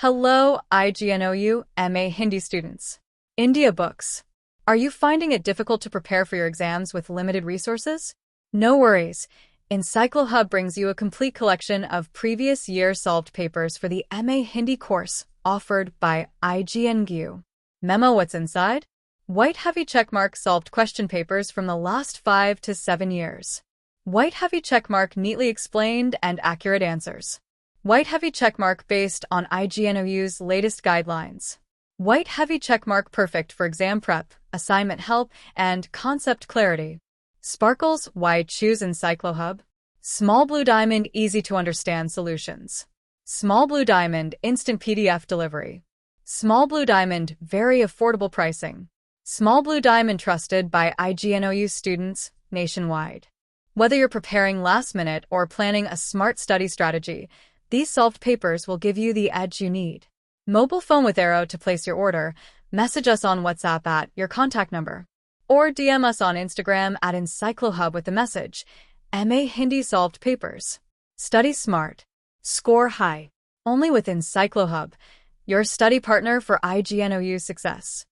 Hello, Ignou MA Hindi students. India books. Are you finding it difficult to prepare for your exams with limited resources? No worries. EncycloHub brings you a complete collection of previous year solved papers for the MA Hindi course offered by Ignou. Memo: what's inside? White heavy checkmark solved question papers from the last 5 to 7 years. White heavy checkmark neatly explained and accurate answers. White heavy checkmark based on Ignou's latest guidelines. White heavy checkmark perfect for exam prep, assignment help, and concept clarity. Sparkles: why choose EncycloHub? Small blue diamond easy to understand solutions. Small blue diamond instant PDF delivery. Small blue diamond very affordable pricing. Small blue diamond trusted by Ignou students nationwide. Whether you're preparing last minute or planning a smart study strategy, these solved papers will give you the edge you need. Mobile phone with arrow to place your order, message us on WhatsApp at your contact number, or DM us on Instagram at EncycloHub with the message, MA Hindi solved papers. Study smart. Score high. Only with EncycloHub, your study partner for Ignou success.